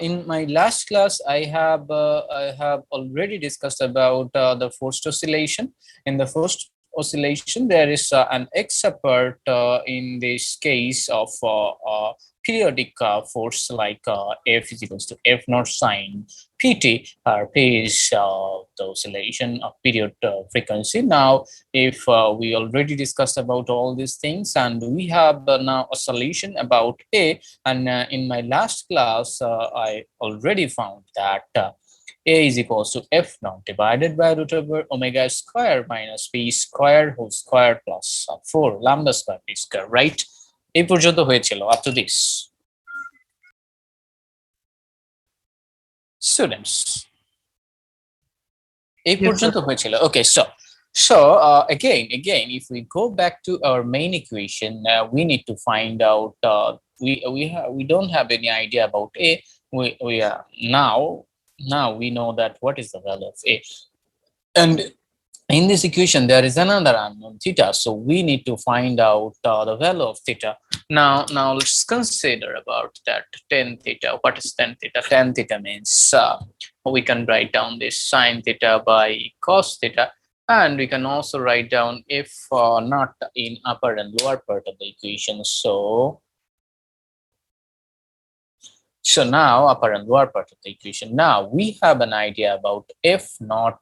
In my last class, I have already discussed about the forced oscillation. In the forced oscillation, there is an expert in this case of periodic force like F is equals to F naught sine PT. P is the oscillation of period frequency. Now, if we already discussed about all these things, and we have now a solution about A, and in my last class, I already found that A is equals to F naught divided by root over omega square minus P square whole square plus 4 lambda square P square, right? এই পর্যন্ত হয়েছিল up to this. Students. এই পর্যন্ত হয়েছিল. Okay, so again, if we go back to our main equation, we need to find out. We don't have any idea about A. We now we know that what is the value of A, and in this equation there is another unknown theta, so we need to find out the value of theta. Now let's consider about that tan theta. What is tan theta? Tan theta means we can write down this sine theta by cos theta, and we can also write down if not in upper and lower part of the equation. So now upper and lower part of the equation. Now we have an idea about F naught.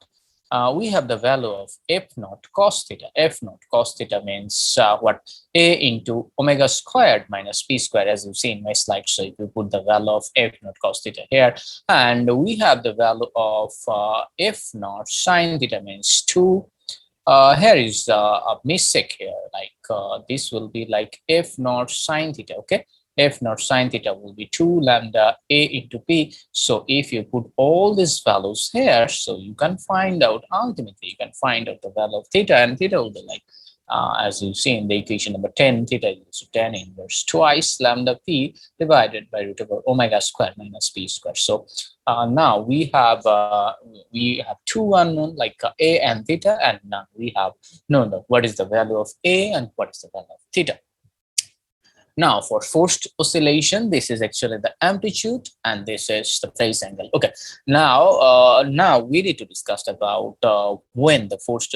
We have the value of F naught cos theta. F naught cos theta means what? A into omega squared minus P squared, as you see in my slide. So if you put the value of F naught cos theta here, and we have the value of F naught sine theta means 2. Here is a mistake here, like this will be like F naught sine theta, okay? F naught sine theta will be 2 lambda A into P. So if you put all these values here, so you can find out, ultimately you can find out the value of theta, and theta will be like, as you see in the equation number 10, theta equals to tan inverse twice lambda P divided by root over omega square minus P square. So now we have two unknown like A and theta, and now we have known what is the value of A and what is the value of theta. Now for forced oscillation, this is actually the amplitude and this is the phase angle. Okay, now we need to discuss about when the forced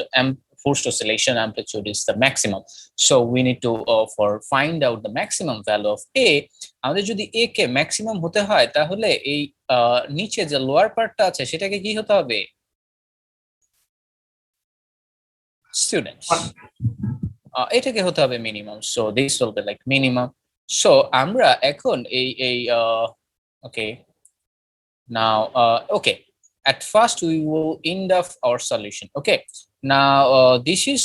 oscillation amplitude is the maximum. So we need to for find out the maximum value of A. আমাদের যদি A K maximum হতে হয় তাহলে এই নিচে যে lower পার্টটা আছে সেটাকে কি হতে হবে? Students, এটাকে হতে হবে minimum, so this will be like minimum. So আমরা এখন এই okay, now okay, at first we will end up our solution. Okay, now this is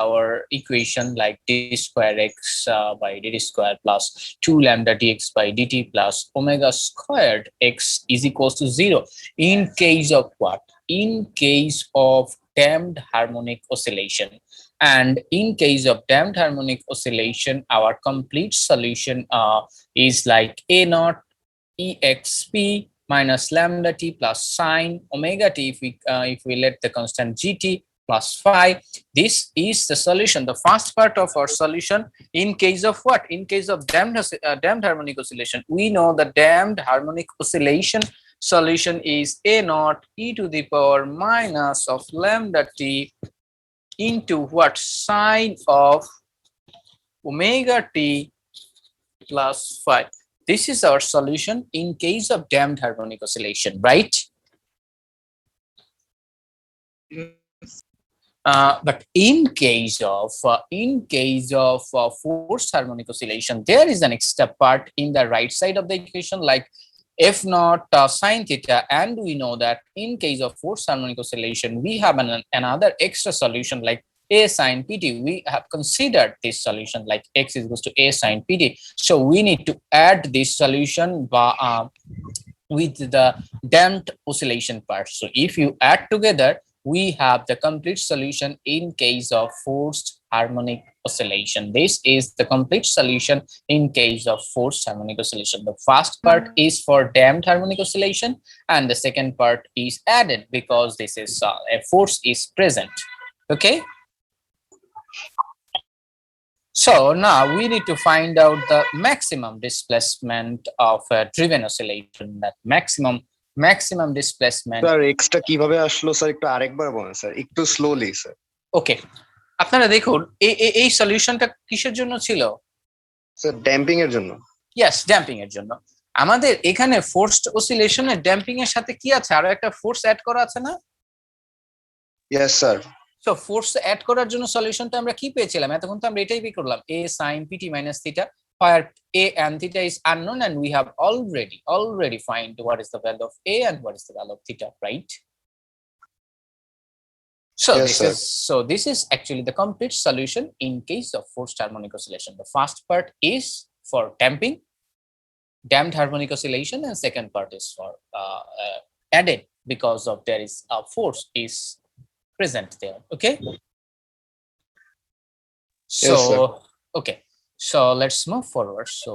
our equation like d square x by dt square plus 2 lambda dx by dt plus omega squared x is equals to 0 in case of what? In case of damped harmonic oscillation. And in case of damped harmonic oscillation, our complete solution is like A naught exp minus lambda t plus sine omega t if we let the constant gt plus phi. This is the solution, the first part of our solution. In case of what? In case of damped harmonic oscillation, we know the damped harmonic oscillation solution is A naught e to the power minus of lambda t into what? Sine of omega t plus phi. This is our solution in case of damped harmonic oscillation, right? But in case of forced harmonic oscillation, there is an extra part in the right side of the equation like F naught sine theta, and we know that in case of forced harmonic oscillation, we have another extra solution like A sine pt. We have considered this solution like x is equals to A sine pt. So we need to add this solution with the damped oscillation part. So if you add together, we have the complete solution in case of forced harmonic oscillation. This is the complete solution in case of forced harmonic oscillation. The first part is for damped harmonic oscillation, and the second part is added because this is a force is present. Okay. So now we need to find out the maximum displacement of a driven oscillation. That maximum displacement. Sir extra কিভাবে আসলো sir, একটু আরেকবার বলেন sir, একটু slowly sir. ওকে, আপনারা দেখুন এই সলিউশনটা কিসের জন্য ছিল? স্যার ড্যাম্পিং এর জন্য। ইয়েস, ড্যাম্পিং এর জন্য। আমাদের এখানে ফোর্সড অসিলেশনের ড্যাম্পিং এর সাথে কি আছে, আরো একটা ফোর্স অ্যাড করা আছে না? Yes sir. So force add করার জন্য সলিউশনটা আমরা কি পেয়েছিলাম? এতক্ষণ তো আমরা এটাই বের করলাম, a sin pt minus theta, where a and theta is unknown and we have already find what is the value of a and what is the value of theta, right? So Yes, sir. this is actually the complete solution in case of forced harmonic oscillation. The first part is for damped harmonic oscillation, and second part is for added, because of there is a force is present there. Okay. So Yes, sir. okay, so let's move forward. So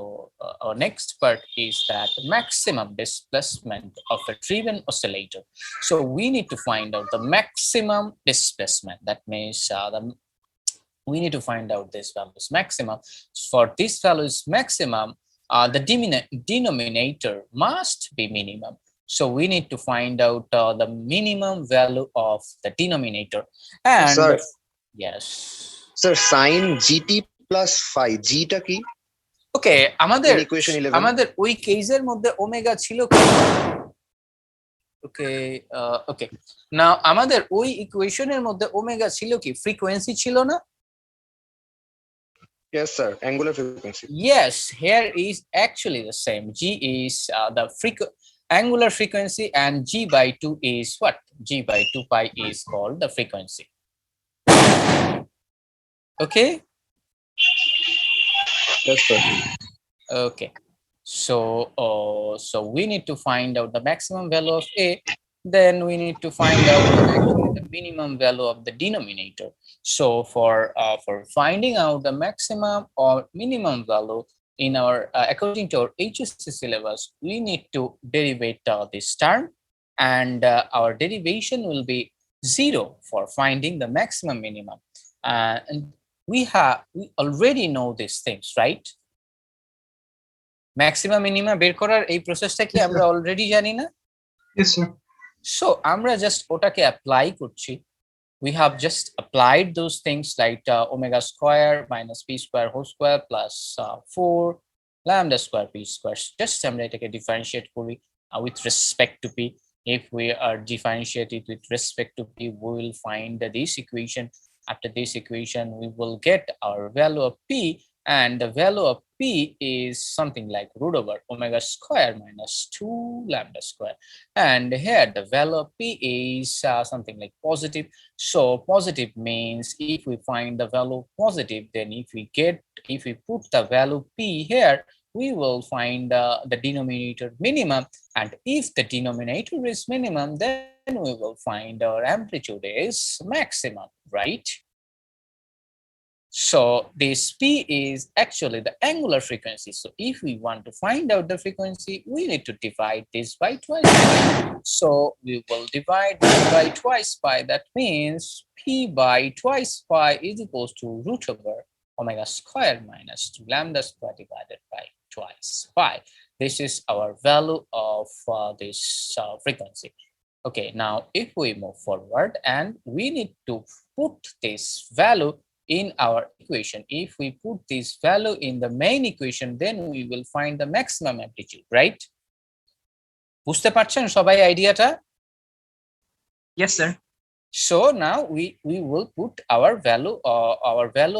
our next part is that maximum displacement of a driven oscillator. So we need to find out the maximum displacement. That means we need to find out this value is maximum. For this value is maximum, the denominator must be minimum. So we need to find out the minimum value of the denominator. And Sir. Yes. Sir sine theta plus phi, zeta কি? Okay, আমাদের ওই কেসের মধ্যে omega ছিল কি? ওকে ওকে, নাও আমাদের ওই ইকুয়েশনের মধ্যে ওমেগা ছিল কি? ফ্রিকোয়েন্সি ছিল না? Yes sir, angular frequency. Yes, here is actually the same. G is the angular frequency, and g by 2 is what? G by 2 pi is called the frequency. Okay. Yes sir. Okay, so so we need to find out the maximum value of a, then we need to find out actually the minimum value of the denominator. So for finding out the maximum or minimum value in our according to our HSC syllabus, we need to derivate this term, and our derivation will be 0 for finding the maximum minimum. And we already know these things, right? Maximum minima বের করার এই প্রসেসটা কি আমরা already জানি না? Yes sir. So আমরা just ওটাকে অ্যাপ্লাই করছি। We have just applied those things like omega square minus p square whole square plus 4 lambda square p square. Just আমরা এটাকে ডিফারেন্সিয়েট করি with respect to p. If we are differentiated with respect to p, we will find this equation. After this equation, we will get our value of p, and the value of p is something like root over omega square minus 2 lambda square, and here the value of p is something like positive. So positive means if we find the value positive, then if we put the value p here, we will find the denominator minimum, and if the denominator is minimum, then we will find our amplitude is maximum, right? So this p is actually the angular frequency. So if we want to find out the frequency, we need to divide this by twice pi. So we will divide this by twice pi. That means p by twice pi is equals to root over omega square minus 2 lambda square divided by twice pi. This is our value of this frequency. Okay, now if we move forward and we need to put this value in our equation, if we put this value in the main equation, then we will find the maximum amplitude, right? বুঝতে পারছেন সবাই আইডিয়াটা? Yes sir. So now we will put our value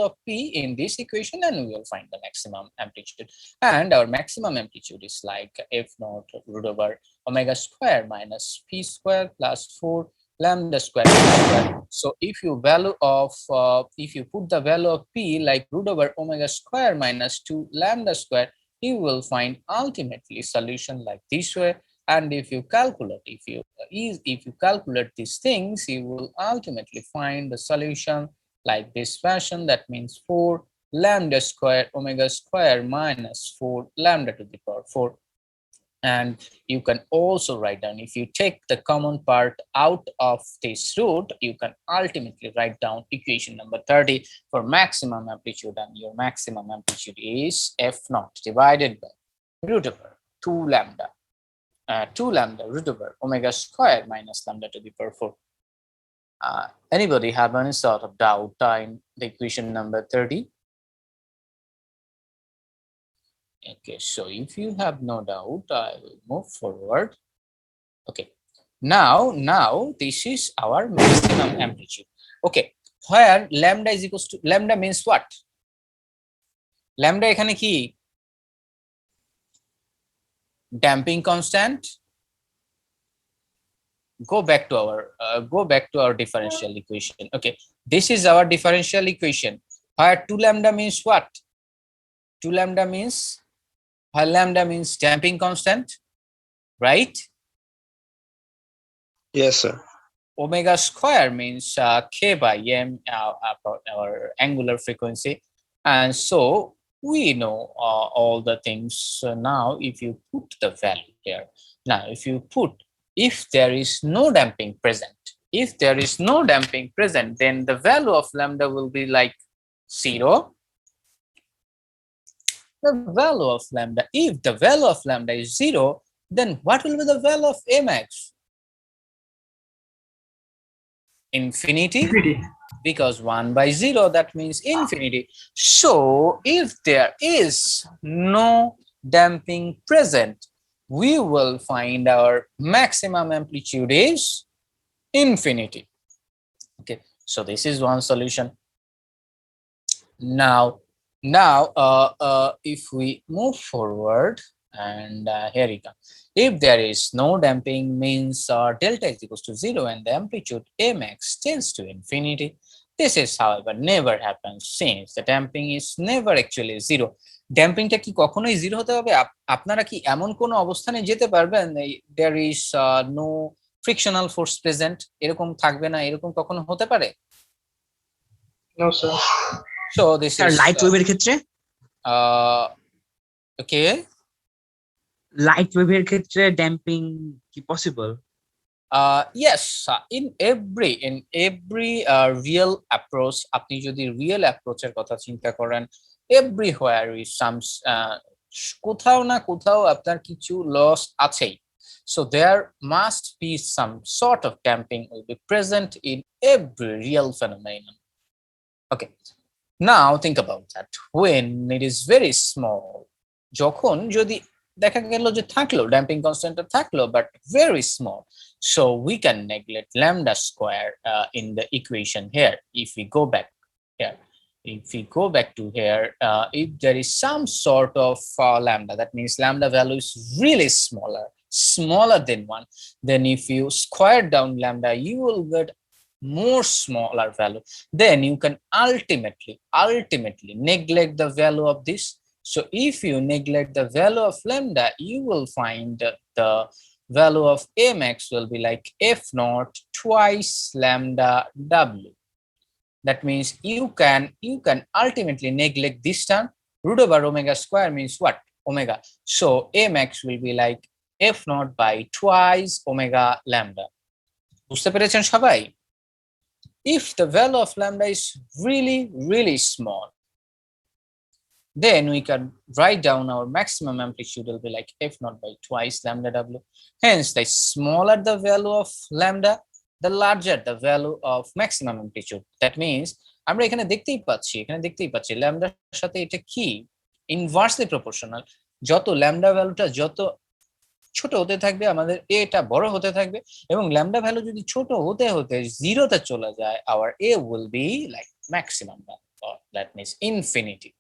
of p in this equation, and we will find the maximum amplitude, and our maximum amplitude is like f naught root over omega square minus p square plus 4 lambda square. So if you put the value of p like root over omega square minus 2 lambda square, you will find ultimately solution like this way. And if you calculate these things, you will ultimately find the solution like this fashion. That means 4 lambda square omega square minus 4 lambda to the power 4. And you can also write down, if you take the common part out of this root, you can ultimately write down equation number 30 for maximum amplitude, and your maximum amplitude is f naught divided by root over 2 lambda root over omega square minus lambda to the power 4. Anybody have any sort of doubt in the equation number 30? Okay, so if you have no doubt, I will move forward. Okay, now this is our maximum amplitude. Okay, where lambda is equals to, lambda means what? Lambda এখানে কি? Damping constant. Go back to our differential equation. Okay, this is our differential equation. Where 2 lambda means what? 2 lambda means, where lambda means damping constant, right? Yes, sir. Omega square means k by m, our angular frequency, and so we know all the things. So now if you put the value here, now if there is no damping present, then the value of lambda will be like 0. The value of lambda, if the value of lambda is 0, then what will be the value of max? Infinity, because 1 by 0, that means infinity. So if there is no damping present, we will find our maximum amplitude is infinity. Okay, so this is one solution. Now if we move forward, and here we go. If there is no damping, means delta is equals to 0 and the amplitude max tends to infinity. This is, however, never happens, since the damping is never actually 0. ড্যাম্পিংটা কি কখনোই 0 হতে হবে? আপনারা কি এমন কোন অবস্থানে যেতে পারবেন there is no frictional force present, এরকম থাকবে না, এরকম কখনো হতে পারে? No, sir. So this is light ওয়েভের ক্ষেত্রে, okay, লাইট ওয়েভের ক্ষেত্রে ড্যাম্পিং কি possible? yes, in every real approach, আপনি যদি রিয়েল অ্যাপ্রোচের কথা চিন্তা করেন, everywhere is some কোথাও না কোথাও আপনার কিছু লস আছেই. So there must be some sort of damping will be present in every real phenomenon. Okay, now think about that. When it is very small, যখন যদি দেখা গেল যে থাকলো damping constant থাকলো but very small, so we can neglect lambda square in the equation here. If we go back to here, if there is some sort of lambda, that means lambda value is really smaller than 1, then if you square down lambda, you will get more smaller value. Then you can ultimately neglect the value of this. So if you neglect the value of lambda, you will find that the value of max will be like f naught twice lambda w. That means you can ultimately neglect this term. Root over omega square means what? Omega. So max will be like f naught by twice omega lambda. বুঝতে পেরেছেন সবাই? If the value of lambda is really small, then we can write down our maximum amplitude will be like f naught by twice lambda w. Hence, the smaller the value of lambda, the larger the value of maximum amplitude. That means আমরা এখানে দেখতেই পাচ্ছি ল্যামডার সাথে এটা কি inversely proportional. যত lambda ভ্যালুটা যত ছোট হতে থাকবে, আমাদের এটা বড় হতে থাকবে, এবং ল্যামডা ভ্যালু যদি ছোট হতে হতে 0-তে চলে যায়, our a will be like maximum value, or that means infinity.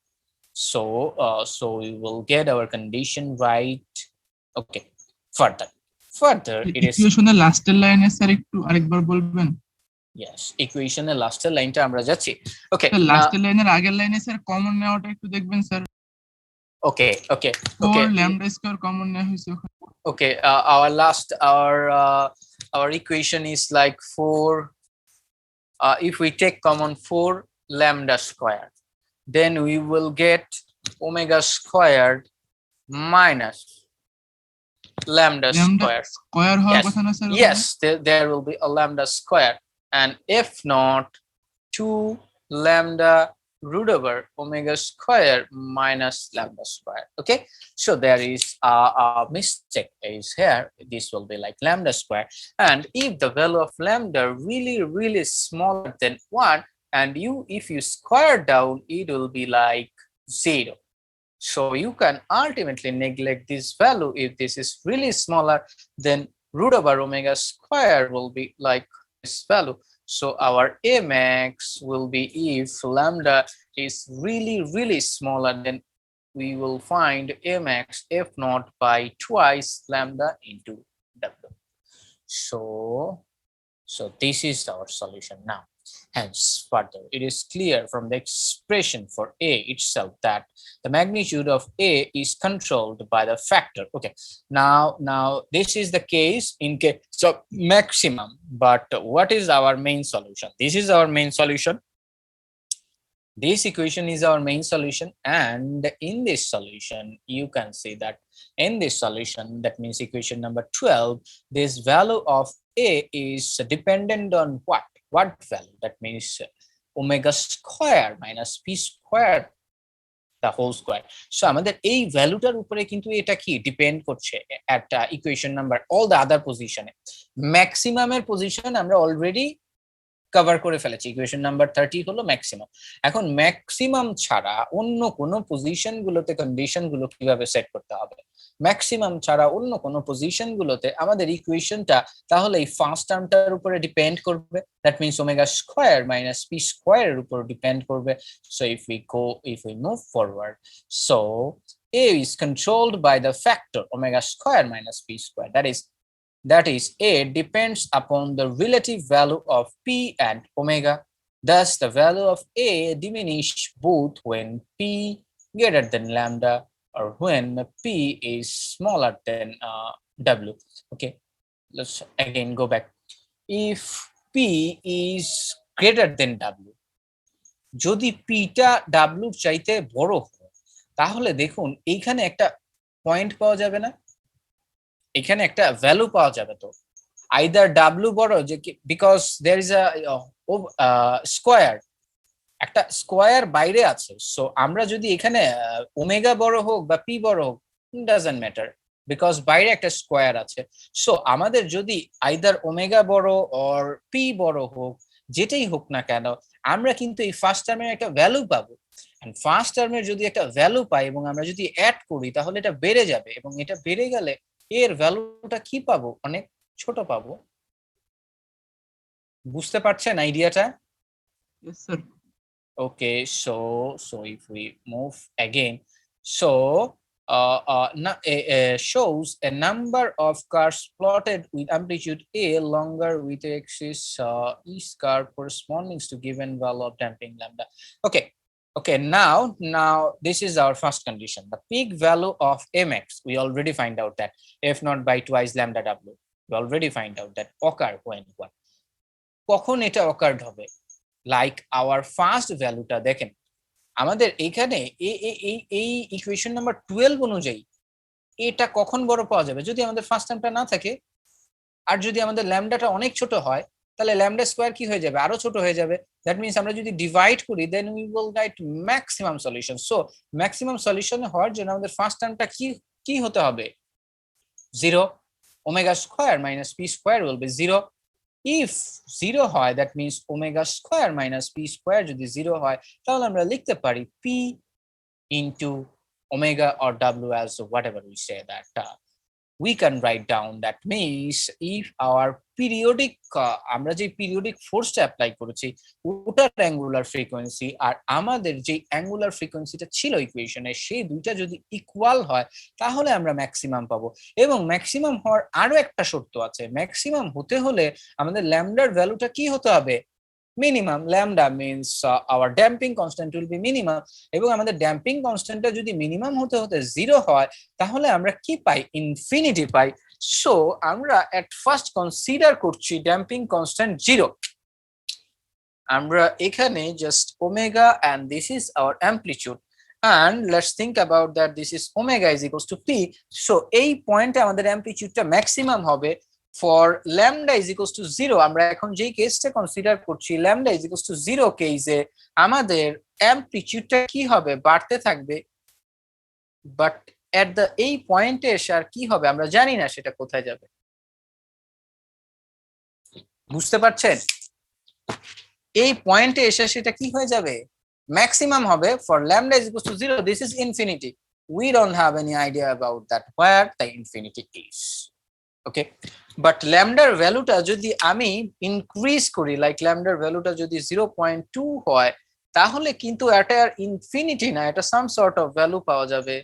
So we will get our condition right. Okay, further it is ইকুয়েশনের লাস্টের লাইনে স্যার একটু আরেকবার বলবেন? yes, ইকুয়েশনের লাস্টের লাইনটা আমরা যাচ্ছি। ওকে, লাস্টের লাইনের আগের লাইনে স্যার কমন নেওয়াটা একটু দেখবেন sir. okay 4 lambda square common নেওয়া হয়েছে ওখানে। Okay, our equation is like 4. If we take common 4 lambda square, then we will get omega squared minus lambda lambda square. Square হওয়ার Yes, কথা না sir? yes, there will be a lambda square, and if not 2 lambda root over omega square minus lambda square. Okay, so there is a mistake is here. This will be like lambda square, and if the value of lambda really smaller than 1, and if you square down, it will be like 0. So you can ultimately neglect this value. If this is really smaller, then root over omega square will be like this value. So our a max will be, if lambda is really smaller, then we will find a max if not by twice lambda into w. So this is our solution now. Hence, further, it is clear from the expression for A itself that the magnitude of A is controlled by the factor. Okay, now this is the case in case of maximum, but what is our main solution? This is our main solution. This equation is our main solution, and in this solution you can see that in this solution, that means equation number 12, this value of A is dependent on what value? That means omega square minus p square the whole square. So আমাদের এই ভ্যালুটার উপরে কিন্তু এটা কি depend করছে at equation number all the other position. ম্যাক্সিমামের position আমরা already cover করে ফেলেছি, ইকুয়েশন নাম্বার 30 হলো ম্যাক্সিমাম। এখন ম্যাক্সিমাম ছাড়া অন্য কোন পজিশন গুলোতে কন্ডিশন গুলো কিভাবে সেট করতে হবে? ম্যাক্সিমাম ছাড়া অন্য কোন পজিশন গুলোতে আমাদের ইকুয়েশনটা তাহলে এই ফার্স্ট টার্মটার উপরে ডিপেন্ড করবে, that means omega square minus P square এর উপর ডিপেন্ড করবে। So if we move forward, so A is controlled by the factor omega square minus p square, that is A depends upon the relative value of P and omega. Thus, the value of A diminish both when P greater than lambda or when P is smaller than W. Okay, let's again go back. If P is greater than W, যদি P টা W চাইতে বড় হয়, তাহলে দেখুন এইখানে একটা point পাওয়া যাবে না, এখানে একটা ভ্যালু পাওয়া যাবে। তো আইদার ডাব্লিউ বড়, যে because there is a square, একটা স্কয়ার বাইরে আছে। সো আমরা যদি এখানে ওমেগা বড় হোক বা পি বড় হোক, ডাজন্ট ম্যাটার, বিকজ বাইরে একটা স্কয়ার আছে। সো আমাদের যদি আইদার ওমেগা বড় অর পি বড় হোক, যেটাই হোক না কেন, আমরা কিন্তু এই ফার্স্ট টার্মের একটা ভ্যালু পাবো। এন্ড ফার্স্ট টার্মের যদি একটা ভ্যালু পাই এবং আমরা যদি অ্যাড করি, তাহলে এটা বেড়ে যাবে, এবং এটা বেড়ে গেলে এর ভ্যালুটা কি পাবো? অনেক ছোট পাবো। বুঝতে পারছেন আইডিয়াটা? Yes sir. Okay, so if we move again, so shows a number of curves plotted with amplitude A longer with axis each curve corresponding to given value of damping lambda. Okay, now this is our first condition. The peak value of mx, we already find out that if not by twice lambda w, we already find out that occur when what, কখন এটা occurred হবে? Like our first ভ্যালুটা দেখেন, আমাদের এখানে এই equation number 12 অনুযায়ী এটা কখন বড় পাওয়া যাবে? যদি আমাদের ফার্স্ট টার্মটা না থাকে, আর যদি আমাদের ল্যামডাটা অনেক ছোট হয়, তাহলে ল্যামডা স্কয়ার কি হয়ে যাবে? আরো ছোট হয়ে যাবে। দ্যাট মিন্স আমরা যদি ডিভাইড করি, then we will get maximum solution. So maximum solution হওয়ার জন্য আমাদের ফার্স্ট টার্মটা কি হতে হবে? 0। Omega square minus P square will be 0। if 0 হয়, that means omega square minus p square যদি 0 হয়, তাহলে আমরা লিখতে পারি p into omega or w as whatever we say that we can write down. That means if our periodic আমরা যে periodic force apply করেছি ওটার অ্যাঙ্গুলার ফ্রিকোয়েন্সি আর আমাদের যে অ্যাঙ্গুলার ফ্রিকোয়েন্সিটা ছিল ইকুয়েশনে, সেই দুইটা যদি ইকুয়াল হয়, তাহলে আমরা ম্যাক্সিমাম পাবো। এবং ম্যাক্সিমাম হওয়ার আরো একটা শর্ত আছে, ম্যাক্সিমাম হতে হলে আমাদের ল্যামডার ভ্যালুটা কি হতে হবে? Minimum. Lambda means our damping constant will be minimum, এবং আমাদের ড্যাম্পিং কনস্ট্যান্টটা যদি মিনিমাম হতে 0 হয়, তাহলে আমরা কি পাই? Infinity pi. সো আমরা এট ফার্স্ট কনসিডার করছি ড্যাম্পিং কনস্ট্যান্ট 0। আমরা এখানে just omega and this is our amplitude, and let's think about that this is omega is equals to p. So এই পয়েন্টে আমাদের অ্যামপ্লিটিউডটা ম্যাক্সিমাম হবে for lambda is equals to 0. আমরা এখন যেই কেসটা কনসিডার করছি lambda is equals to 0 কেসে আমাদের অ্যামপ্লিটিউডটা কি হবে, বাড়তে থাকবে, বাট এট দ্য এই পয়েন্টে এসে আর কি হবে আমরা জানি না সেটা কোথায় যাবে। বুঝতে পারছেন? এই পয়েন্টে এসে সেটা কি হয়ে যাবে, ম্যাক্সিমাম হবে for lambda is equals to 0. This is infinity. We don't have any idea about that where the infinity is. Okay, but lambda ভ্যালুটা যদি আমি ইনক্রিজ করি, লাইক ল্যামডার ভ্যালুটা যদি 0.2 হয়, তাহলে কিন্তু এটা আর ইনফিনিটি না, এটা সাম সর্ট অফ ভ্যালু পাওয়া যাবে।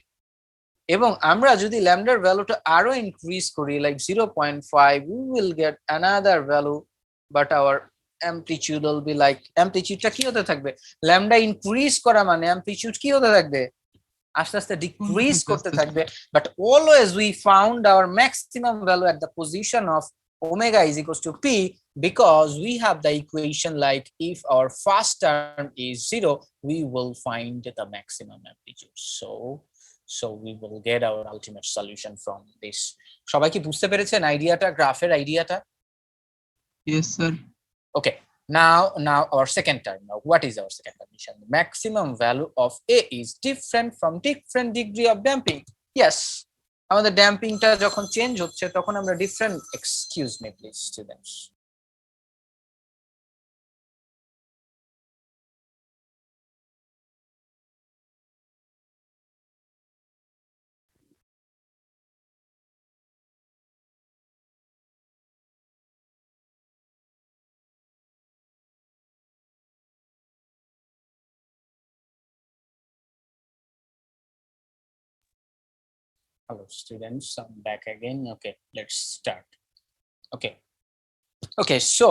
এবং আমরা যদি ল্যামডার ভ্যালুটা আরো ইনক্রিজ করি, like 0.5, we will get another value, but our amplitude will be like, amplitudeটা কি হতে থাকবে, ল্যামডা ইনক্রিজ করা মানে amplitude কি হতে থাকবে, আস্তে আস্তে ডিক্রিজ করতে থাকবে। But always we found our maximum value at the position of omega is equals to p, because we have the equation like if our first term is 0, we will find the maximum amplitude. So we will get our ultimate solution from this. সবাই কি বুঝতে পেরেছেন আইডিয়াটা, গ্রাফের আইডিয়াটা? Yes, sir. Okay. Now our second term. Now what is our second condition? The maximum value of A is different from different degree of damping. Yes. আমাদের ড্যাম্পিংটা যখন change হচ্ছে তখন আমরা different, excuse me please students, hello students, I'm back again. Okay, let's start. Okay, so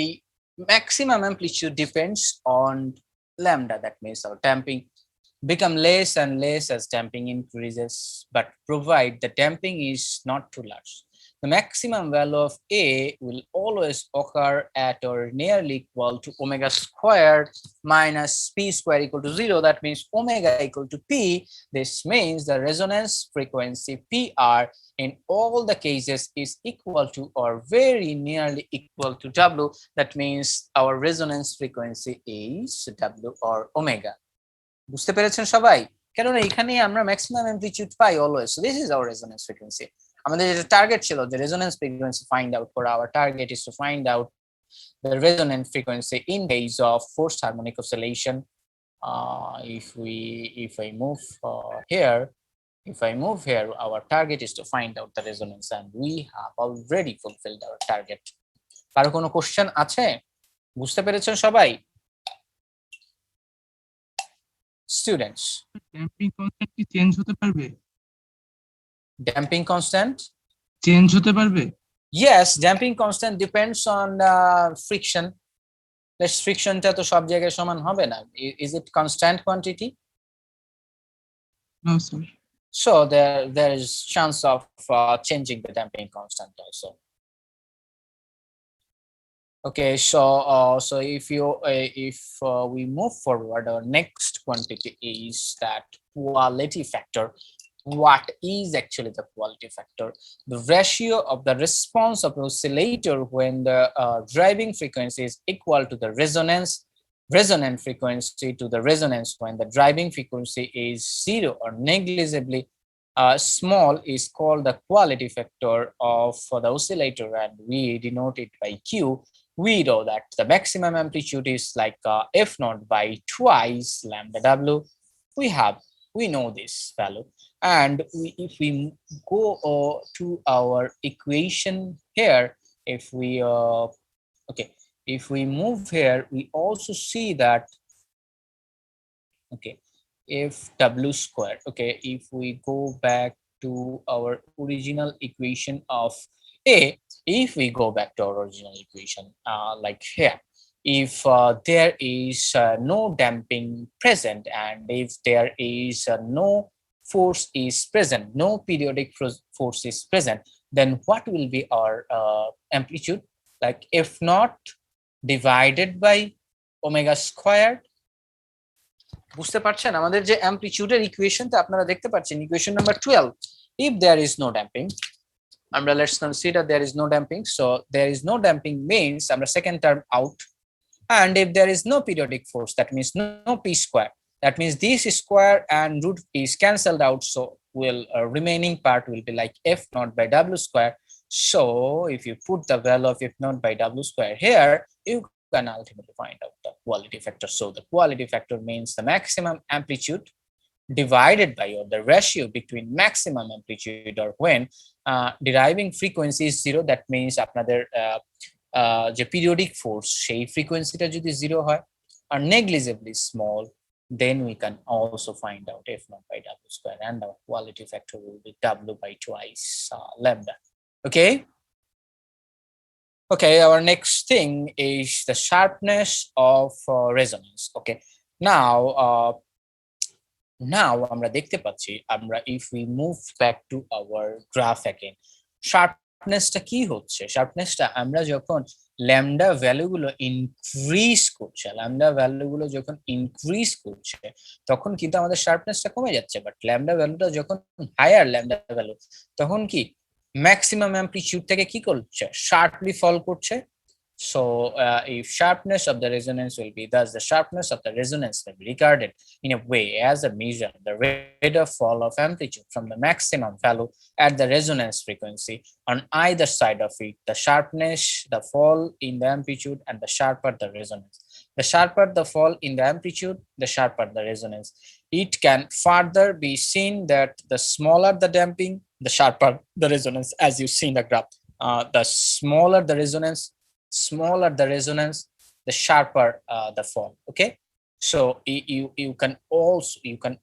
a maximum amplitude depends on lambda. That means our damping become less and less as damping increases, but provide the damping is not too large. The maximum value of A will always occur at or nearly equal to omega squared minus p squared equal to 0. That means omega equal to p. This means the resonance frequency PR in all the cases is equal to or very nearly equal to W. That means our resonance frequency is W or omega. বুঝতে পেরেছেন সবাই? কেননা এখানে আমরা maximum amplitude pi always. So this is hour resonance frequency. আমাদের যেটা target ছিল যে রেজোনেন্স ফ্রিকোয়েন্সি ফাইন্ড আউট করা, our target is to find out the resonant frequency in case of forced harmonic oscillation. if I move here, our target is to find out the resonance, and we have already fulfilled our target. কারো কোনো question আছে? বুঝতে পেরেছেন সবাই? Students, damping constant কি change হতে পারবে? damping constant? Change হতে পারবে? Yes, damping constant depends on friction. Let's frictionটা তো সব জায়গায় সমান হবে না. Is it constant quantity? No, sir. So there is chance of changing the damping constant also. Okay, so if we move forward, our next quantity is that quality factor. What is actually the quality factor? The ratio of the response of the oscillator when the driving frequency is equal to the resonant frequency to the resonance when the driving frequency is 0 or negligibly small is called the quality factor of the oscillator, and we denote it by Q. We know that the maximum amplitude is like f naught by twice lambda W. We know this value, and if we go to our equation here, if we move here, we also see that if W square, if we go back to our original equation of A, if we go back to our original equation like here, if there is no damping present, and if there is no force is present, no periodic force is present, then what will be our amplitude? Like f naught divided by omega squared. বুঝতে পারছেন আমাদের যে অ্যামপ্লিটিউডের ইকুয়েশনটা আপনারা দেখতে পাচ্ছেন equation number 12 if there is no damping আমরা let's consider there is no damping so there is no damping means আমরা second term out and if there is no periodic force that means no p square that means this square and root is cancelled out so will remaining part will be like f naught by w square so if you put the value of f naught by w square here you can ultimately find out the quality factor so the quality factor means the maximum amplitude divided by or the ratio between maximum amplitude or when deriving frequency is zero that means আপনাদের যে periodic force সেই frequency-টা যদি zero হয় or negligibly small then we can also find out f naught by w square and our quality factor will be w by twice lambda okay okay our next thing is the sharpness of resonance okay now now আমরা দেখতে পাচ্ছি আমরা if we move back to our graph again sharpness-টা কি হচ্ছে sharpness-টা আমরা যখন lambda value গুলো increase করছে lambda value গুলো যখন increase করছে তখন কিন্তু আমাদের sharpness-টা কমে যাচ্ছে but lambda value-টা যখন higher lambda value তখন কি maximum amplitude থেকে কি করছে sharply fall করছে so if sharpness of the resonance will be thus the sharpness of the resonance will be regarded in a way as a measure the rate of fall of amplitude from the maximum value at the resonance frequency on either side of it the sharpness the fall in the amplitude and the sharper the resonance the sharper the fall in the amplitude the sharper the resonance it can further be seen that the smaller the damping the sharper the resonance as you see in the graph the smaller the resonance the sharper the fall okay so you can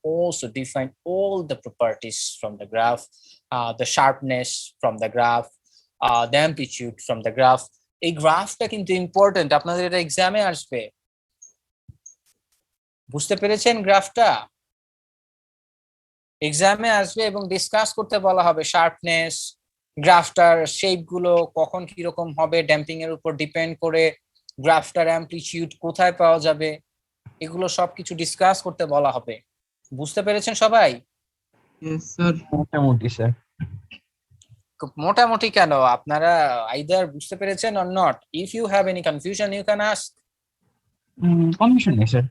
also define all the properties from the graph the sharpness from the graph the amplitude from the graph এই গ্রাফটা কিন্তু important আপনাদের এটা এক্সামে আসবে বুঝতে পেরেছেন গ্রাফটা এক্সামে আসবে এবং ডিসকাস করতে বলা হবে শার্পনেস গ্রাফটার শেপ গুলো কখন কি রকম হবে ড্যাম্পিং এর উপর ডিপেন্ড করে গ্রাফটার অ্যামপ্লিটিউড কোথায় পাওয়া যাবে এগুলো সবকিছু ডিসকাস করতে বলা হবে বুঝতে পেরেছেন সবাই ইয়েস স্যার। মোটামুটি স্যার। মোটামুটি কেন আপনারা আইদার বুঝতে পেরেছেন or not if you have any confusion you can ask confusion নেই স্যার।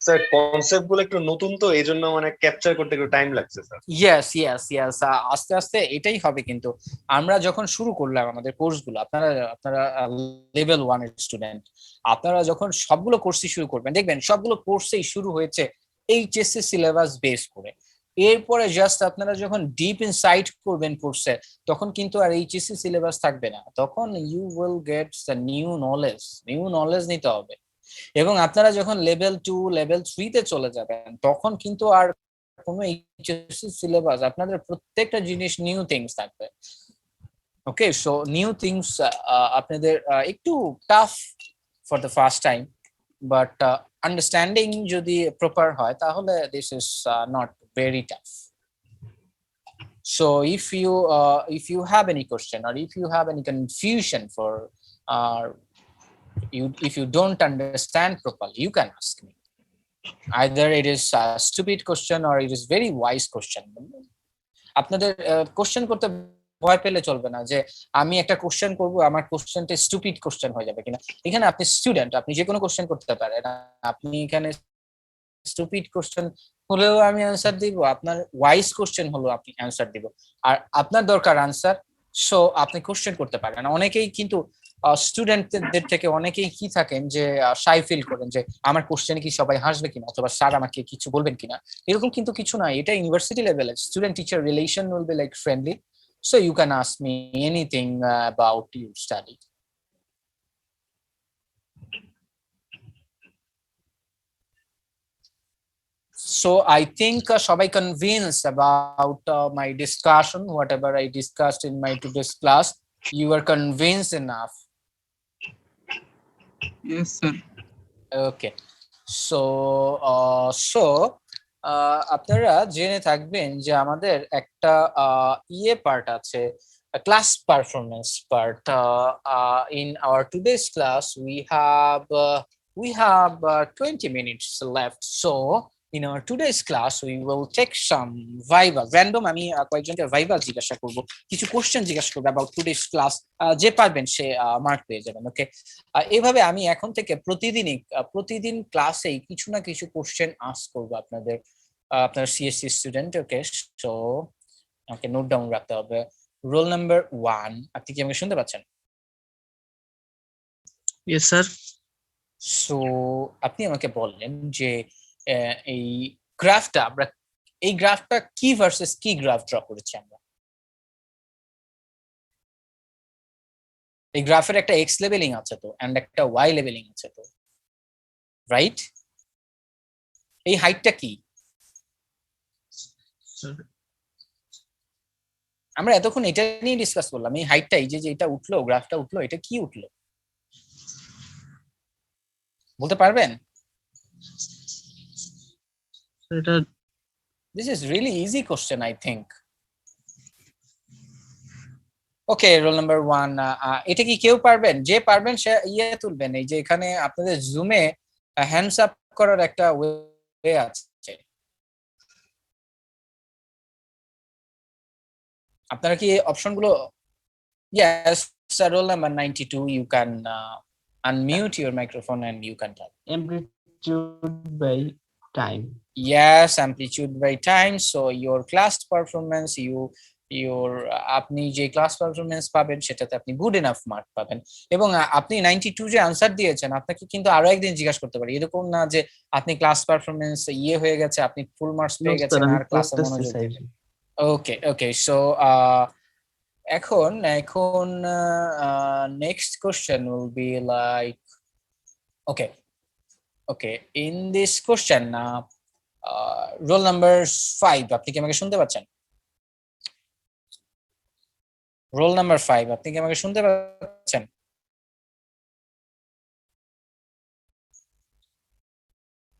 স্যার কনসেপ্ট গুলো একটু নতুন তো এইজন্য মানে ক্যাপচার করতে একটু টাইম লাগছে স্যার। ইয়েস আস্তে আস্তে এটাই হবে কিন্তু আমরা যখন শুরু করলাম আমাদের কোর্সগুলো আপনারা লেভেল 1 এর স্টুডেন্ট আপনারা যখন সবগুলো কোর্সই শুরু করবেন দেখবেন সবগুলো কোর্সেই শুরু হয়েছে এইচএসসি সিলেবাস বেস করে এরপরে জাস্ট আপনারা যখন ডিপ ইনসাইট করবেন কোর্সে তখন কিন্তু আর এইচএসসি সিলেবাস থাকবে না তখন you will get the new knowledge নিতে হবে এবং আপনারা যখন লেভেল 2 লেভেল 3 তে চলে যাবেন তখন কিন্তু আর কোনো এইচএসসি সিলেবাস আপনাদের প্রত্যেকটা জিনিস নিউ থিংস থাকবে ওকে সো নিউ থিংস আপনাদের একটু tough for the first time but understanding যদি প্রপার হয় তাহলে this is not very tough so if you have any question or if you have any confusion for if you don't understand properly you can ask me either it is a stupid question or it is very wise question আপনাদের question করতে ভয় পেলে চলবে না যে আমি একটা question করব আমার কোশ্চেনটা স্টুপিড কোশ্চেন হয়ে যাবে কিনা এখানে আপনি স্টুডেন্ট আপনি যে কোনো কোশ্চেন করতে পারেন আপনি এখানে স্টুপিড কোশ্চেন হলেও আমি অ্যানসার দিব আপনার ওয়াইজ কোশ্চেন হলো আপনি অ্যানসার দিব আর আপনার দরকার আনসার সো আপনি কোশ্চেন করতে পারেন অনেকেই কিন্তু স্টুডেন্টদের থেকে অনেকেই কি থাকেন যে শাই ফিল করেন যে আমার কোশ্চেনে কি সবাই হাসবে কিনা অথবা স্যার আমাকে কিছু বলবেন কিনা এরকম কিন্তু কিছু না এটা ইউনিভার্সিটি লেভেলে student teacher relation will be like friendly so you can ask me anything about your study So I think সবাই convinced about my discussion, whatever I discussed in my today's class. You are convinced enough. Yes, sir. Okay. So আপনারা জেনে থাকবেন যে আমাদের একটা part আছে class performance part. In our today's class, we have we have 20 minutes left. So in our today's class, we will take some viva, random. আমি কয়েকজনকে viva জিজ্ঞাসা করব, কিছু কোশ্চেন জিজ্ঞাসা করব about today's class. যে পারবেন সে মার্ক পেয়ে যাবেন। ওকে, এইভাবে আমি এখন থেকে প্রতিদিন ক্লাসেই কিছু না কিছু কোশ্চেন আস্ক করব আপনাদের, আপনার সিএসসি স্টুডেন্ট। ওকে, সো আমাকে নোট ডাউন রাখতে হবে। রোল নাম্বার 1, আপনি কি আমাকে শুনতে পাচ্ছেন? Yes sir. সো আপনি আমাকে বললেন যে এই গ্রাফটা কি ভার্সেস কি গ্রাফ ড্র করেছি আমরা। এই গ্রাফের একটা এক্স লেভেলিং আছে তো, এন্ড একটা ওয়াই লেভেলিং আছে তো, রাইট? এই হাইটটা কি? আমরা এতক্ষণ এটা নিয়ে ডিসকাস করলাম, এই হাইটটা, এই যে এটা উঠলো, গ্রাফটা উঠলো, এটা কি উঠলো বলতে পারবেন? এটা This is really easy question, I think. Okay, roll number 1. এটা কি কেউ পারবেন? যে পারবেন সে তুলবেন। এই যে এখানে আপনাদের জুমে হ্যান্ডস আপ করার একটা ওয়ে আছে। আপনারা কি অপশনগুলো? Yes, roll number 92. You can unmute your microphone and you can talk. Amplitude by time. Yes, amplitude by time. So your class performance, আপনি যে ক্লাস পারফরম্যান্স পাবেন সেটাতে আপনি গুড এনাফ মার্ক পাবেন। এবং আপনি 92 যে আনসার দিয়েছেন, আপনাকে কিন্তু আরো একদিন জিজ্ঞাসা করতে পারি, এরকম না যে আপনি ক্লাস পারফরম্যান্স হয়ে গেছে, আপনি ফুল মার্কস পেয়ে গেছেন আর ক্লাসে মনোযোগ দিবেন। ওকে, সো এখন next question will be like, okay in this question role number 5, আপনি কি আমাকে শুনতে পাচ্ছেন? রোল নাম্বার 5, আপনি কি আমাকে শুনতে পাচ্ছেন?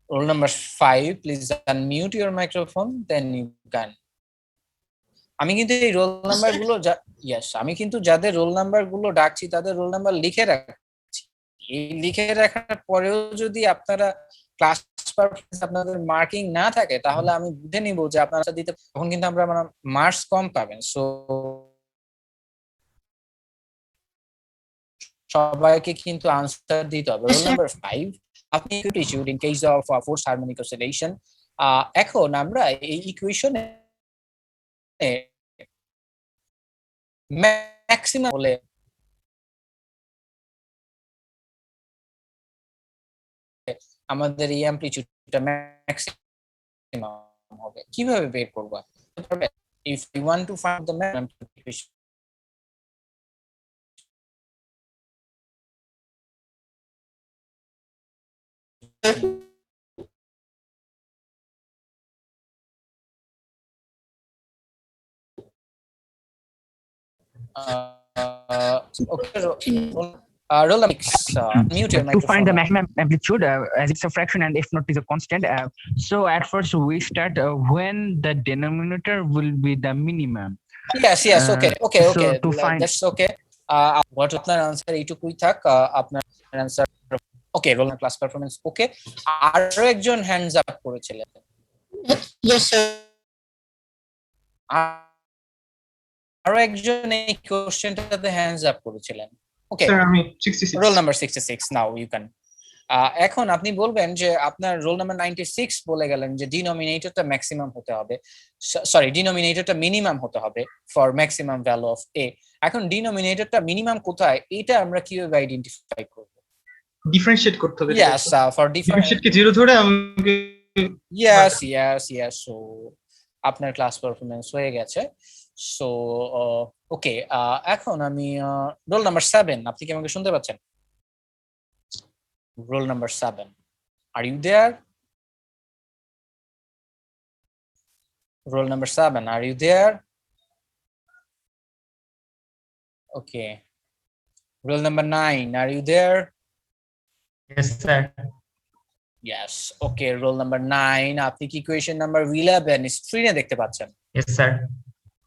Roll number 5, please unmute your microphone, then you can. আমি কিন্তু এই রোল নাম্বার গুলো আমি কিন্তু যাদের রোল নাম্বার গুলো ডাকছি তাদের রোল নাম্বার লিখে রাখছি। এই লিখে রাখার পরেও যদি আপনারা ক্লাস পারফরম্যান্স আপনাদের মার্কিং না থাকে, তাহলে আমি বুঝে নিব যে আপনারা দিতে, তখন কিন্তু আমরা মার্কস কম পাবেন। সো সবাইকে কিন্তু আনসার দিতে হবে। রোল নাম্বার 5, আপনি equation in case of force harmonic oscillation. এখন আমরা এই ইকুয়েশনে ম্যাক্সিমাম বলে আমাদের এই অ্যামপ্লিটিউডটা ম্যাক্সিমাম হবে। কিভাবে বের করব? If you want to find the maximum equation, okay, roll the mix. Mute your To microphone. find the maximum amplitude, as it's a fraction and if not is a constant. So at first we start when the denominator will be the minimum. Yes, okay. So to find, That's okay. What আপনার answer এইটুকুই থাক। আপনার answer okay, roll class performance okay. আরো একজন hands up করেছিলেন। Yes, sir. আরো একজন এই কোশ্চেনটাতে হ্যান্ডস আপ করেছিলেন। ওকে, স্যার আমি 66। Roll number 66, now you can. এখন আপনি বলবেন যে আপনার রোল নাম্বার 96 বলে গেলেন যে ডিনোমিনেটরটা ম্যাক্সিমাম হতে হবে, সরি ডিনোমিনেটরটা মিনিমাম হতে হবে ফর ম্যাক্সিমাম ভ্যালু অফ এ। এখন ডিনোমিনেটরটা মিনিমাম কোথায়, এটা আমরা কিভাবে আইডেন্টিফাই করব? ডিফারেন্সিয়েট করতে হবে। Yes, for ডিফারেন্সিয়েট কে 0 ধরে আমাকে yes, so আপনার ক্লাস পারফরম্যান্স হয়ে গেছে। সো ওকে, এখন আমি রোল নাম্বার 7, আপনি কি আমাকে শুনতে পাচ্ছেন? Roll number 7, are you there? Roll number 7, are you there? Okay. Roll number 9, are you there? Yes, sir. Yes, okay. Roll number 9, আপনি কি ইকুয়েশন নাম্বার 11 স্ক্রিনে দেখতে পাচ্ছেন? Yes, sir.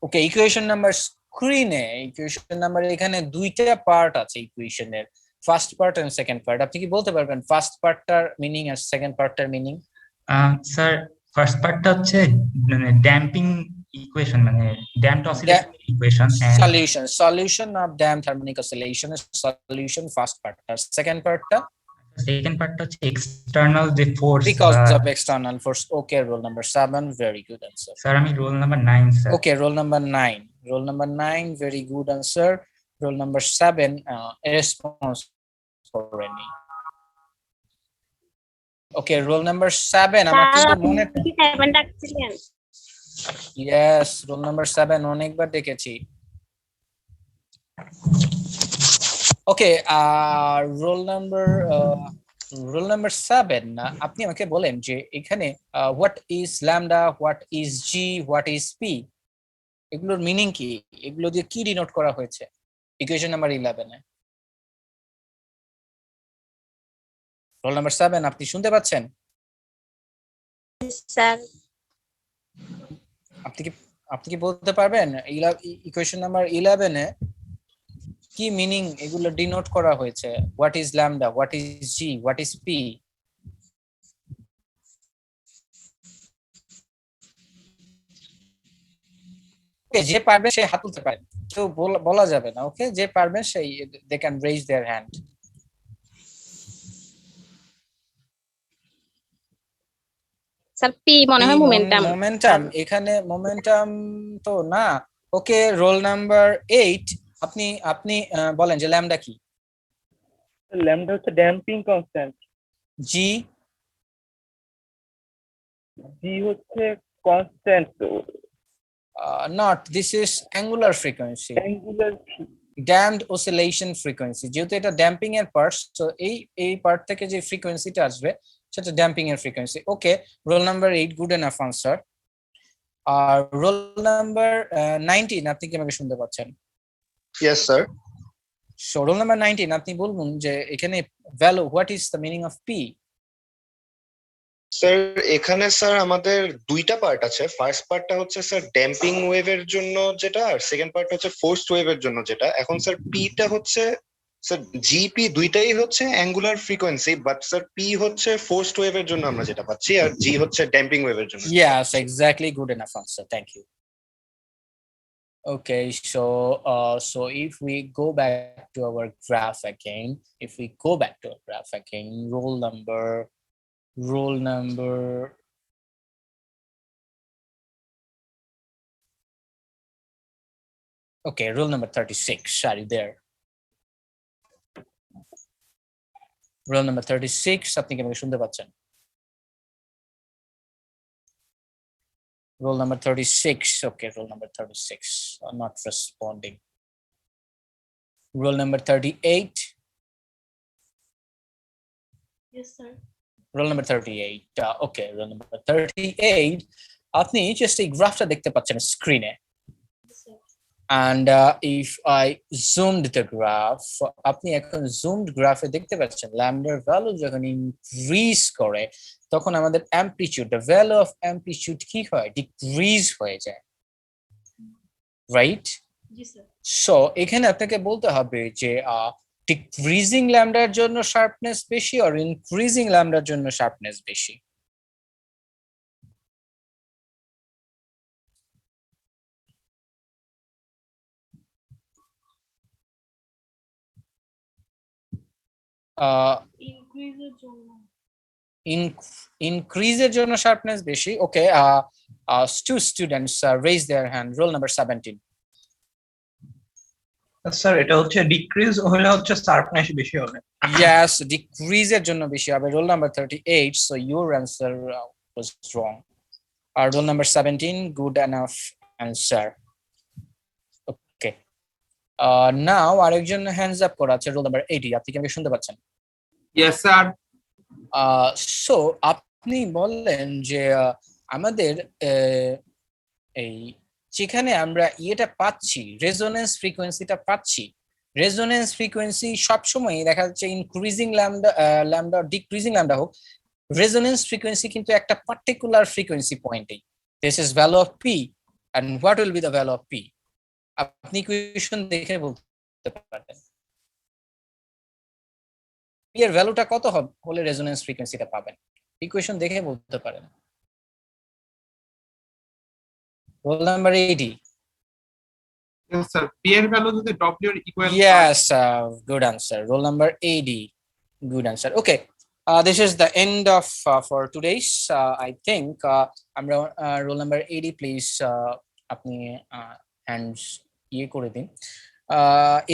Okay, equation number স্ক্রিনে, ইকুয়েশন নাম্বার এখানে দুইটা part আছে ইকুয়েশনের। First part and second part, আপনি কি বলতে পারবেন ফার্স্ট পার্টটার মিনিং আর সেকেন্ড পার্টটার মিনিং? স্যার ফার্স্ট পার্টটা হচ্ছে মানে ড্যাম্পিং ইকুয়েশন, মানে damped oscillation equation, and solution of damped harmonic oscillation is solution first part, আর সেকেন্ড পার্টটা সেকেন্ড পার্টটা হচ্ছে এক্সটার্নাল যে force. because of external force. Okay, roll number 7, very good answer. Sir আমি roll number 9 sir. Okay, roll number 9, roll number 9, very good answer. Roll number 7, a response for any. Okay, roll number 7, আমার কিন্তু মনে, yes, roll number 7 অনেকবার দেখেছি। Okay, roll number 7, আপনি আমাকে বলেন যে এখানে what is lambda, what is g, what is p, এগুলোর মিনিং কি, এগুলো দিয়ে কি ডিনোট করা হয়েছে ইকুয়েশন নাম্বার 11 এ? রোল নাম্বার 7, আপনি শুনতে পাচ্ছেন? স্যার আপনি কি বলতে পারবেন ইকুয়েশন নাম্বার 11 এ কি মিনিং এগুলো ডিনোট করা হয়েছে? What is lambda, what is G, what is P? যে পারবেন সে হাত তুলতে পারেন, কেউ বলা যাবে না। ওকে, যে পারবেন সেই they can raise their hand. Sir P মনে হয় মোমেন্টাম। মোমেন্টাম, এখানে মোমেন্টাম তো না। ওকে, রোল নাম্বার 8, আপনি বলেন যে ল্যামডা কি? ল্যামডা হচ্ছে ড্যাম্পিং কনস্ট্যান্ট, জি জি হচ্ছে constant, not, this is angular frequency, angular damped oscillation frequency. যেহেতু এটা ড্যাম্পিং এর পার্ট, তো এই পার্ট থেকে যে ফ্রিকোয়েন্সিটা আসবে সেটা ড্যাম্পিং এর frequency. Okay, roll number 8, good enough answer. আর রোল নাম্বার 19, আপনি কি আমাকে শুনতে পাচ্ছেন? Yes sir. So roll number 19, আপনি বলুন যে এখানে value, what is the meaning of P? Sir এখানে স্যার আমাদের দুইটা পার্ট আছে। ফার্স্ট পার্টটা হচ্ছে স্যার ড্যাম্পিং ওয়েভের জন্য যেটা, আর সেকেন্ড পার্ট হচ্ছে ফোর্সড ওয়েভের জন্য যেটা। এখন স্যার পিটা হচ্ছে স্যার জিপি দুইটাই হচ্ছে angular frequency, but sir P হচ্ছে ফোর্সড ওয়েভের জন্য আমরা যেটা পাচ্ছি, আর জি হচ্ছে ড্যাম্পিং ওয়েভের জন্য। Yes, exactly, good enough answer, thank you. Okay, so if we go back to our graph again, roll number okay, roll number 36, are you there? Roll number 36, আপনি কি আমাকে শুনতে পাচ্ছেন? Roll number 36, okay, roll number 36, not responding. Roll number 38. Yes, sir. Roll number 38, okay, roll number 38, আপনি just এই গ্রাফটা দেখতে পাচ্ছেন স্ক্রিনে, and if I zoomed the graph, আপনি এখন zoomed গ্রাফে দেখতে পাচ্ছেন ল্যামডার ভ্যালু যখন ইনক্রিজ করে তখন আমাদের amplitude, the value of amplitude কি হয়, ডিক্রিজ হয়ে যায়, রাইট? জি স্যার। সো এখানে আপনাকে বলতে হবে যে ডিক্রিজিং ল্যামডার জন্য শার্পনেস বেশি আর ইনক্রিজিং ল্যামডার জন্য শার্পনেস বেশি। ইনক্রিজের জন্য শার্পনেস বেশি। ওকে, two students raise their hand. Roll number 17. Sir এটা হচ্ছে ডিক্রিজ হলে হচ্ছে শার্পনেস বেশি হবে। Yes, decreaseর জন্য বেশি হবে। Roll number 38, so your answer was wrong. Roll number 17, good enough answer. Okay, now আরেকজন hands up করা আছে, roll number 80, আপনি কি আমাকে শুনতে পাচ্ছেন? Yes sir. So আপনি বললেন যে আমাদের এই যেখানে আমরা ইয়েটা পাচ্ছি, রেজোনেন্স ফ্রিকোয়েন্সিটা পাচ্ছি, রেজোনেন্স ফ্রিকোয়েন্সি সবসময় দেখা যাচ্ছে ইনক্রিজিং ল্যামডা ডিক্রিজিং ল্যামডা হোক, রেজোনেন্স ফ্রিকোয়েন্সি কিন্তু একটা পার্টিকুলার ফ্রিকোয়েন্সি পয়েন্টেই। This is value of P, and what will be the value of P? আপনি ইকুয়েশন দেখে বলতে পারবেন। পি এর ভ্যালুটা কত হলে রেজোনেন্স ফ্রিকোয়েন্সিটা পাবেন? ইকুয়েশন দেখে বলতে পারেন। Roll number 80। Yes, sir. P এর value যদি W এর equal Yes, good answer. Roll number 80. Good answer. Okay. This is the end of for today's. I think আমরা roll number 80 please আপনি hands ইয়ে করে দিন।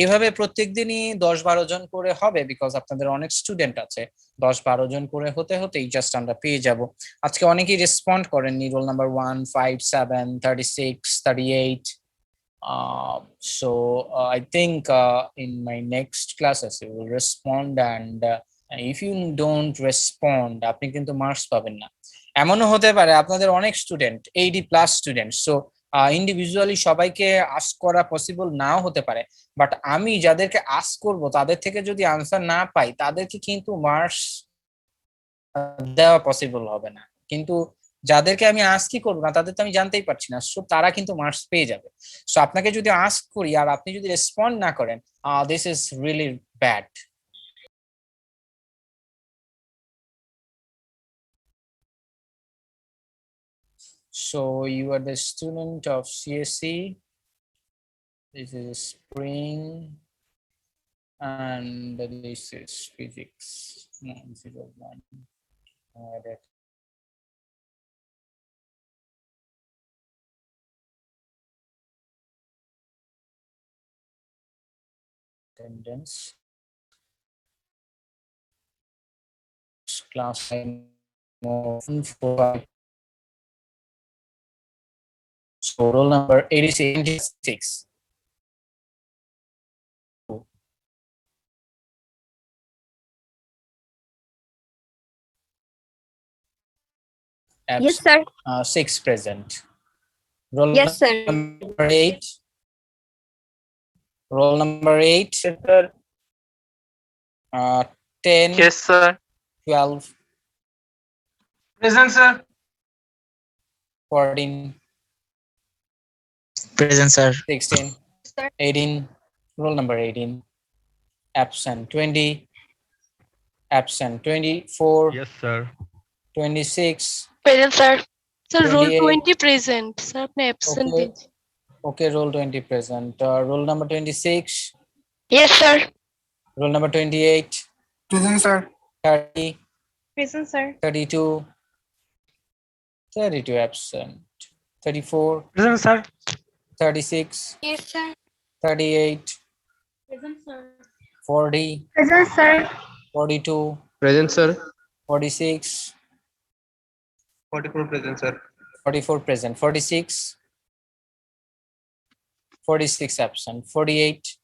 এভাবে প্রত্যেকদিনই 10-12 জন করে হবে বিকজ আপনাদের অনেক স্টুডেন্ট আছে। 10-12 জন করে হতে হতেই জাস্ট আমরা পেয়ে যাব। আজকে অনেকেই রেসপন্ড করেননি roll number 1, 5, 7, 36, 38. So I think in my next classes you will respond, and if you don't respond আপনি কিন্তু মার্কস পাবেন না। এমনও হতে পারে আপনাদের অনেক স্টুডেন্ট 80+ স্টুডেন্ট, সো ইন্ডিভিজুয়ালি সবাইকে আস্ক করা পসিবল নাও হতে পারে, বাট আমি যাদেরকে আস্ক করব তাদের থেকে যদি আনসার না পাই তাদেরকে কিন্তু মার্কস দেওয়া পসিবল হবে না। কিন্তু যাদেরকে আমি আস্কই করবো না তাদের তো আমি জানতেই পারছি না, সো তারা কিন্তু মার্কস পেয়ে যাবে। সো আপনাকে যদি আস্ক করি আর আপনি যদি রেসপন্ড না করেন, this is really bad. So you are the student of CSE. This is spring and this is physics 901. Attendance. Class time of 4. So roll number 86. Yes, sir. 6 present. Roll Yes, sir. number 8. Roll number 8. Yes, sir. 10. Yes, sir. 12. Present, sir. 14. Present, sir. 16. 18. Roll number 18. Absent 20. Absent 24. Yes, sir. 26. Present, sir. Sir, roll 28. 20 present. Sir, আপনি absent Okay. দিয়েছেন। Okay, roll 20 present. Roll number 26. Yes, sir. Roll number 28. Present, sir. 30. Present, sir. 32. 32 absent. 34. Present, sir. 36. Yes, sir. 38. Present, sir. 40. Present, sir. 42. Present, sir. 46. 44 present, sir. 44 present. 46. 46 absent. 48.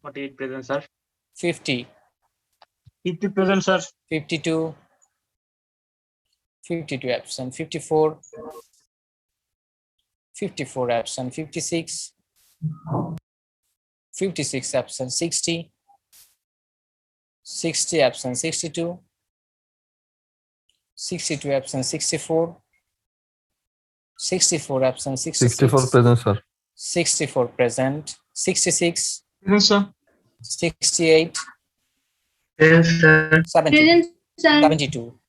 48 present, sir. 50. 50 present, sir. 52. 52 absent. 54. 54 absent. 56. 56 absent. 60. 60 absent. 62. 62 absent. 64. 64 absent. 66. 64 present, sir. 64 present. 66. Present, sir. 68. Yes, sir. 70. Present, sir. 72.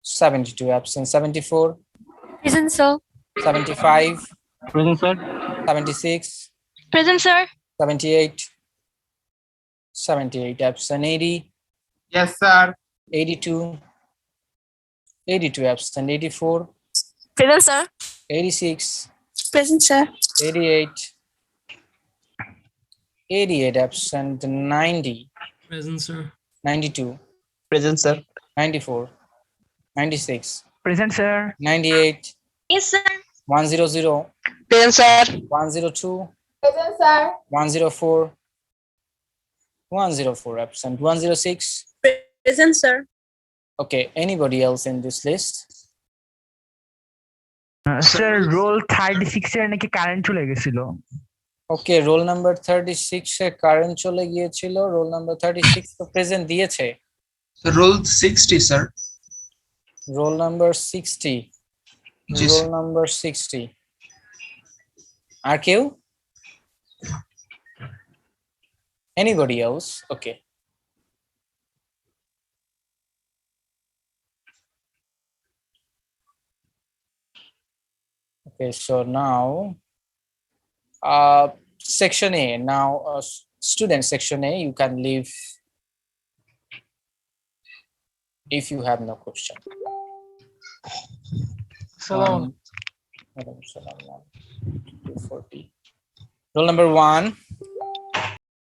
72 absent. 74. Present, sir. 75. Present, sir. 76. Present, sir. 78. 78 absent. 80. Yes, sir. 82. 82 absent. 84. Present, sir. 86. Present, sir. 88. 88 absent. 90. Present, sir. 92. Present, sir. 94. 96. Present, sir. 98. Yes, sir. 100. Present, sir. 102. Present, sir. 104. 104 absent. 106. Present, sir. Okay, anybody else in this list? Sir, roll 36 এর নাকি current চলে গেছিল। Okay, roll number 36 এ current চলে গিয়েছিল। roll number 36 তো present দিয়েছে। So, roll 60, sir. roll number 60. Yes. roll number 60. আর কেউ? Anybody else? Okay. Okay, so now section A. Now, student section A, you can leave if you have no question. Salam. 240. Roll number 1.